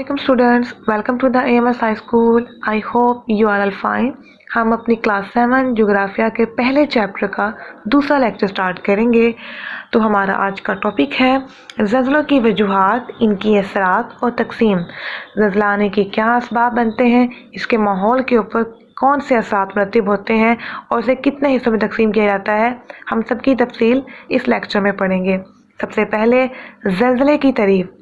Welcome students, welcome to the AMS High School. I hope you are all fine. हम अपनी class 7 जोग्राफिया के पहले chapter का दूसरा लेक्चर स्टार्ट करेंगे। तो हमारा आज का टॉपिक है ज़ल्ज़लों की वजूहात, इनकी असरात और तकसीम। ज़ल्ज़ला आने के क्या असबाब बनते हैं, इसके माहौल के ऊपर कौन से असरात मरतब होते हैं और इसे कितने हिस्सों में तकसीम किया जाता है, हम सब की तफसील इस लेक्चर में पढ़ेंगे। सबसे पहले ज़ल्ज़ले की तारीफ़।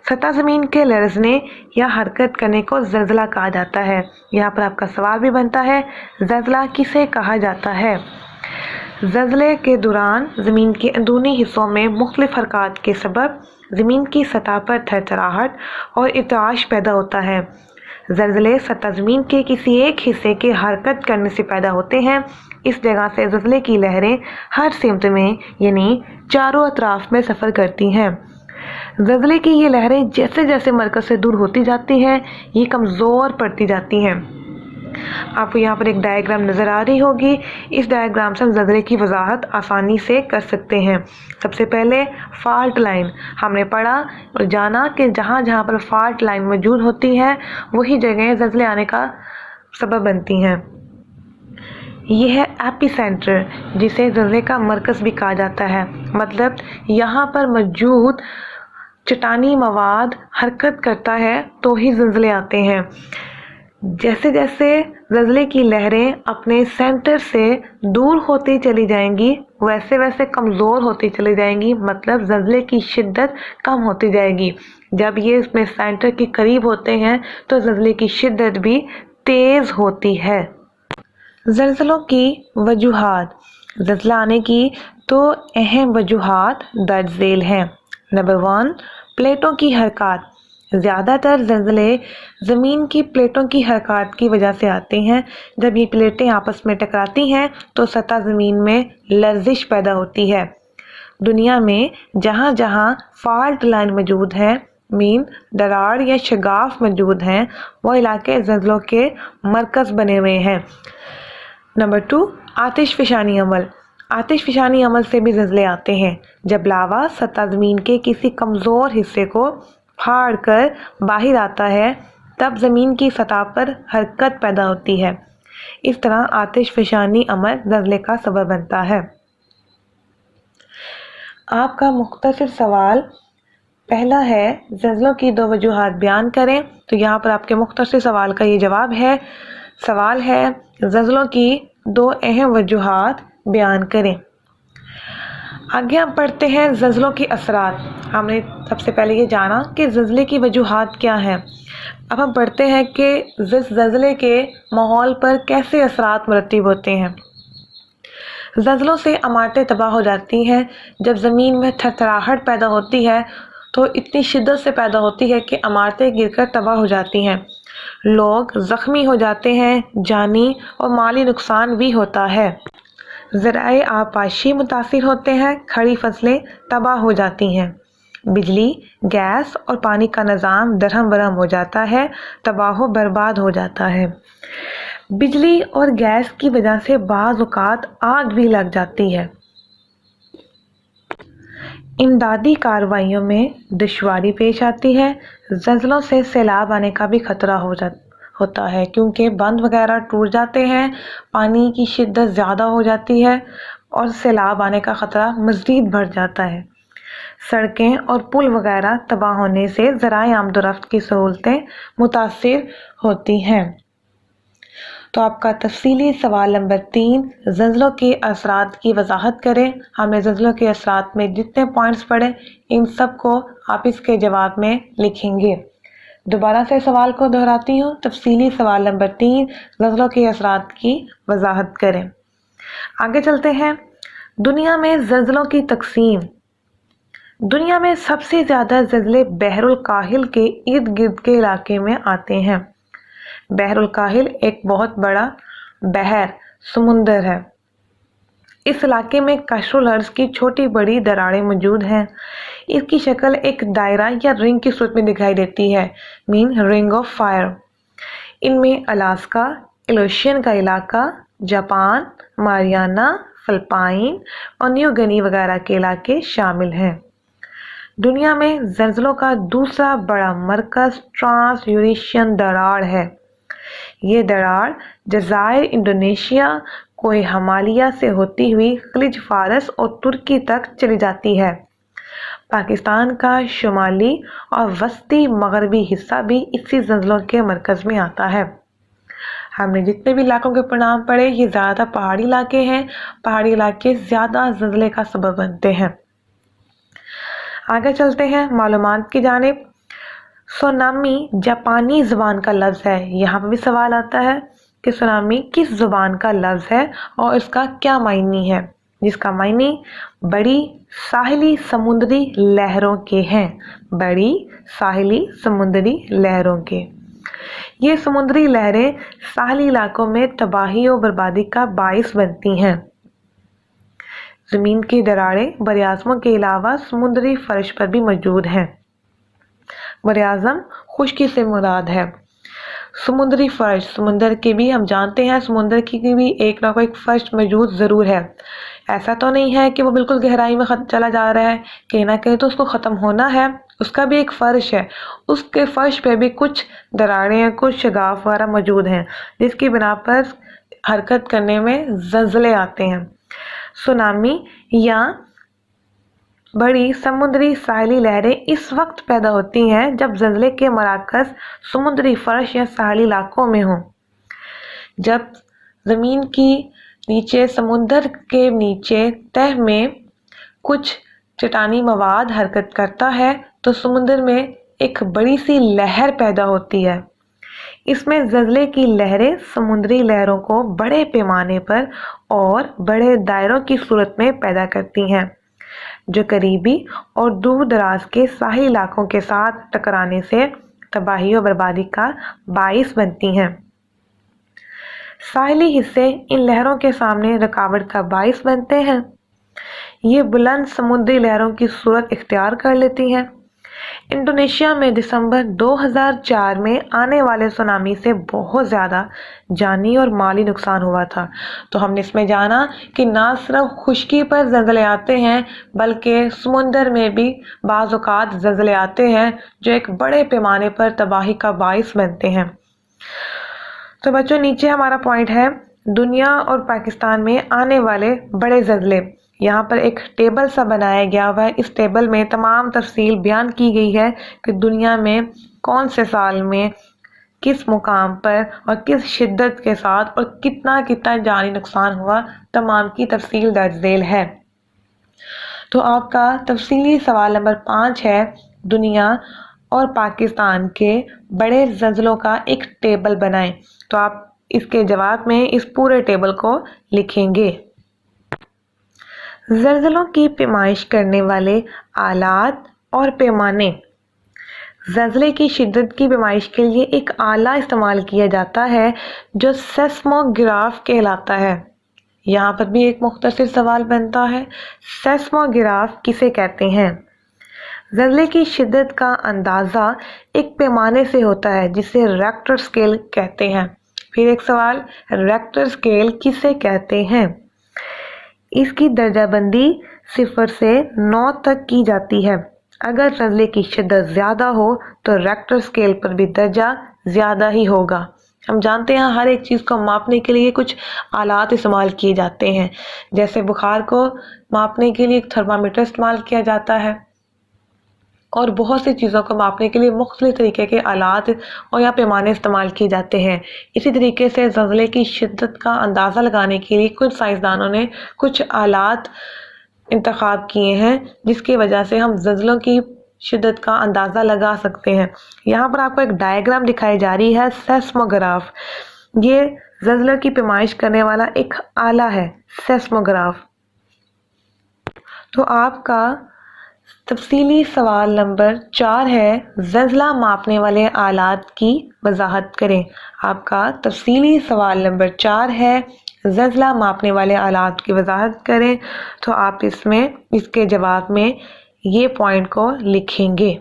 सतह ज़मीन के लरज़ने या हरकत करने को ज़ल्ज़ला कहा जाता है। यहाँ पर आपका सवाल भी बनता है, ज़ल्ज़ला किसे कहा जाता है? ज़ल्ज़ले के दौरान ज़मीन के अंदरूनी हिस्सों में मुख्तलिफ हरकत के सबब ज़मीन की सतह पर थरथराहट और इर्तिआश पैदा होता है। ज़ल्ज़ले सतह ज़मीन के किसी एक हिस्से के हरकत करने से पैदा होते हैं। इस जगह से ज़ल्ज़ले की लहरें हर सिमत में यानी चारों अतराफ में सफ़र करती हैं। ज़ल्ज़ले की ये लहरें जैसे जैसे मरकज़ से दूर होती जाती हैं, ये कमज़ोर पड़ती जाती हैं। आपको यहाँ पर एक डायग्राम नज़र आ रही होगी। इस डायग्राम से हम ज़ल्ज़ले की वजाहत आसानी से कर सकते हैं। सबसे पहले फ़ाल्ट लाइन हमने पढ़ा और जाना कि जहाँ जहाँ पर फ़ाल्ट लाइन मौजूद होती है वही जगह ज़ल्ज़ले आने का सबब बनती हैं। यह है एपिसेंटर, जिसे ज़ल्ज़ले का मरकज़ भी कहा जाता है। मतलब यहाँ पर मौजूद चट्टानी मवाद हरकत करता है तो ही ज़ल्ज़ले आते हैं। जैसे जैसे ज़ल्ज़ले की लहरें अपने सेंटर से दूर होती चली जाएंगी वैसे वैसे कमज़ोर होती चली जाएंगी। मतलब ज़ल्ज़ले की शिद्दत कम होती जाएगी। जब ये अपने सेंटर के करीब होते हैं तो ज़ल्ज़ले की शिद्दत भी तेज़ होती है। ज़ल्ज़लों की वजूहात। ज़ल्ज़ला आने की तो अहम वजूहात दर्ज झेल हैं। नंबर 1, प्लेटों की हरकत। ज़्यादातर ज़ल्ज़ले ज़मीन की प्लेटों की हरकत की वजह से आते हैं। जब ये प्लेटें आपस में टकराती हैं तो सतह ज़मीन में लर्जिश पैदा होती है। दुनिया में जहाँ जहाँ फॉल्ट लाइन मौजूद है, मीन दरार या शगाफ मौजूद हैं, वो इलाके ज़ल्ज़लों के मरकज़ बने हुए हैं। नंबर 2, आतिशफ़शानी अमल। आतिशफ़शानी अमल से भी ज़ल्ज़ले आते हैं। जब लावा सतह ज़मीन के किसी कमज़ोर हिस्से को फाड़ कर बाहर आता है तब ज़मीन की सतह पर हरकत पैदा होती है। इस तरह आतिशफ़शानी अमल ज़ल्ज़ले का सबब बनता है। आपका मुख्तसर सवाल पहला है, ज़ल्ज़लों की 2 वजूहात बयान करें। तो यहाँ पर आपके मुख्तसर सवाल का ये जवाब है। सवाल है, ज़ल्ज़लों की 2 अहम वजूहात बयान करें। आगे हम पढ़ते हैं ज़ल्ज़लों के असरात। हमने सबसे पहले ये जाना कि ज़ल्ज़ले की वजूहात क्या हैं। अब हम पढ़ते हैं कि ज़ल्ज़ले के माहौल पर कैसे असरात मरतब होते हैं। ज़ल्ज़लों से इमारतें तबाह हो जाती हैं। जब ज़मीन में थरथराहट पैदा होती है तो इतनी शिद्दत से पैदा होती है कि इमारतें गिरकर तबाह हो जाती हैं। लोग ज़ख्मी हो जाते हैं, जानी और माली नुकसान भी होता है। ज़राए आबपाशी मुतासिर होते हैं, खड़ी फसलें तबाह हो जाती हैं। बिजली, गैस और पानी का निज़ाम दरहम बरहम हो जाता है, तबाह बर्बाद हो जाता है। बिजली और गैस की वजह से बाज़ औक़ात आग भी लग जाती है। इमदादी कार्रवाइयों में दुश्वारी पेश आती है। ज़ल्ज़लों से सैलाब आने का भी ख़तरा होता है क्योंकि बंद वगैरह टूट जाते हैं, पानी की शिद्दत ज़्यादा हो जाती है और सैलाब आने का ख़तरा मज़ीद बढ़ जाता है। सड़कें और पुल वगैरह तबाह होने से ज़राए आमदोरफ्त की सहूलतें मुतासिर होती हैं। तो आपका तफसीली सवाल नंबर 3, ज़ल्ज़लों के असरात की वजाहत करें। हमने ज़ल्ज़लों के असरात में जितने पॉइंट्स पढ़े इन सब को आप इसके जवाब में लिखेंगे। दोबारा से सवाल को दोहराती हूँ। तफसीली सवाल नंबर 3, ज़ल्ज़लों के असरात की वजाहत करें। आगे चलते हैं। दुनिया में ज़ल्ज़लों की तकसीम। दुनिया में सबसे ज़्यादा ज़ल्ज़ले बहरुल काहिल के इर्द गिर्द के इलाके में आते हैं। बहरुल काहिल एक बहुत बड़ा बहर समुंदर है। इस इलाके में कशरुल अर्ज़ की छोटी बड़ी दरारें मौजूद हैं। इसकी शक्ल एक दायरा या रिंग की सूरत में दिखाई देती है, मीन रिंग ऑफ फायर। इनमें अलास्का, एलोशियन का इलाका, जापान, मारियाना, फिलिपाइन और न्यू गिनी वगैरह के इलाके शामिल हैं। دنیا میں زلزلوں کا دوسرا بڑا مرکز ٹرانس یوریشین دراڑ ہے۔ یہ دراڑ جزائر انڈونیشیا، کوہ ہمالیہ سے ہوتی ہوئی خلیج فارس اور ترکی تک چلی جاتی ہے۔ پاکستان کا شمالی اور وسطی مغربی حصہ بھی اسی زلزلوں کے مرکز میں آتا ہے۔ ہم نے جتنے بھی علاقوں کے نام پڑھے یہ زیادہ پہاڑی علاقے ہیں۔ پہاڑی علاقے زیادہ زلزلے کا سبب بنتے ہیں۔ آگے چلتے ہیں معلومات کی جانب۔ سونامی جاپانی زبان کا لفظ ہے۔ یہاں پہ بھی سوال آتا ہے کہ سونامی کس زبان کا لفظ ہے اور اس کا کیا معنی ہے، جس کا معنی بڑی ساحلی سمندری لہروں کے ہیں۔ بڑی ساحلی سمندری لہروں کے۔ یہ سمندری لہریں ساحلی علاقوں میں تباہی و بربادی کا باعث بنتی ہیں۔ زمین کی دراڑیں براعظموں کے علاوہ سمندری فرش پر بھی موجود ہیں۔ براعظم خشکی سے مراد ہے۔ سمندری فرش، سمندر کے بھی ہم جانتے ہیں سمندر کی بھی ایک نہ کوئی فرش موجود ضرور ہے۔ ایسا تو نہیں ہے کہ وہ بالکل گہرائی میں چلا جا رہا ہے، کہیں نہ کہیں تو اس کو ختم ہونا ہے، اس کا بھی ایک فرش ہے۔ اس کے فرش پہ بھی کچھ دراڑیں، کچھ شگاف وغیرہ موجود ہیں جس کی بنا پر حرکت کرنے میں زلزلے آتے ہیں۔ سونامی یا بڑی سمندری ساحلی لہریں اس وقت پیدا ہوتی ہیں جب زلزلے کے مراکز سمندری فرش یا ساحلی علاقوں میں ہوں۔ جب زمین کی نیچے سمندر کے نیچے تہہ میں کچھ چٹانی مواد حرکت کرتا ہے تو سمندر میں ایک بڑی سی لہر پیدا ہوتی ہے۔ اس میں زلزلے کی لہریں سمندری لہروں کو بڑے پیمانے پر اور بڑے دائروں کی صورت میں پیدا کرتی ہیں، جو قریبی اور دور دراز کے ساحلی علاقوں کے ساتھ ٹکرانے سے تباہی و بربادی کا باعث بنتی ہیں۔ ساحلی حصے ان لہروں کے سامنے رکاوٹ کا باعث بنتے ہیں۔ یہ بلند سمندری لہروں کی صورت اختیار کر لیتی ہیں۔ انڈونیشیا میں دسمبر 2004 میں آنے والے سونامی سے بہت زیادہ جانی اور مالی نقصان ہوا تھا۔ تو ہم نے اس میں جانا کہ نہ صرف خشکی پر زلزلے آتے ہیں بلکہ سمندر میں بھی بعض اوقات زلزلے آتے ہیں جو ایک بڑے پیمانے پر تباہی کا باعث بنتے ہیں۔ تو بچوں نیچے ہمارا پوائنٹ ہے دنیا اور پاکستان میں آنے والے بڑے زلزلے۔ یہاں پر ایک ٹیبل سا بنایا گیا ہوا ہے۔ اس ٹیبل میں تمام تفصیل بیان کی گئی ہے کہ دنیا میں کون سے سال میں کس مقام پر اور کس شدت کے ساتھ اور کتنا جانی نقصان ہوا، تمام کی تفصیل درج ذیل ہے۔ تو آپ کا تفصیلی سوال نمبر 5 ہے دنیا اور پاکستان کے بڑے زلزلوں کا ایک ٹیبل بنائیں۔ تو آپ اس کے جواب میں اس پورے ٹیبل کو لکھیں گے۔ زلزلوں کی پیمائش کرنے والے آلات اور پیمانے۔ زلزلے کی شدت کی پیمائش کے لیے ایک آلہ استعمال کیا جاتا ہے جو سیسموگراف کہلاتا ہے۔ یہاں پر بھی ایک مختصر سوال بنتا ہے، سیسموگراف کسے کہتے ہیں؟ زلزلے کی شدت کا اندازہ ایک پیمانے سے ہوتا ہے جسے ریکٹر اسکیل کہتے ہیں۔ پھر ایک سوال، ریکٹر اسکیل کسے کہتے ہیں؟ اس کی درجہ بندی 0 سے 9 تک کی جاتی ہے۔ اگر زلزلے کی شدت زیادہ ہو تو ریکٹر اسکیل پر بھی درجہ زیادہ ہی ہوگا۔ ہم جانتے ہیں ہر ایک چیز کو ماپنے کے لیے کچھ آلات استعمال کیے جاتے ہیں، جیسے بخار کو ماپنے کے لیے تھرمامیٹر استعمال کیا جاتا ہے، اور بہت سی چیزوں کو ماپنے کے لیے مختلف طریقے کے آلات اور یا پیمانے استعمال کیے جاتے ہیں۔ اسی طریقے سے زلزلے کی شدت کا اندازہ لگانے کے لیے کچھ سائنسدانوں نے کچھ آلات انتخاب کیے ہیں جس کی وجہ سے ہم زلزلوں کی شدت کا اندازہ لگا سکتے ہیں۔ یہاں پر آپ کو ایک ڈائیگرام دکھائی جا رہی ہے، سیسموگراف۔ یہ زلزلوں کی پیمائش کرنے والا ایک آلہ ہے، سیسموگراف۔ تو آپ کا تفصیلی سوال نمبر 4 ہے زلزلہ ماپنے والے آلات کی وضاحت کریں۔ آپ کا تفصیلی سوال نمبر 4 ہے زلزلہ ماپنے والے آلات کی وضاحت کریں۔ تو آپ اس کے جواب میں یہ پوائنٹ کو لکھیں گے۔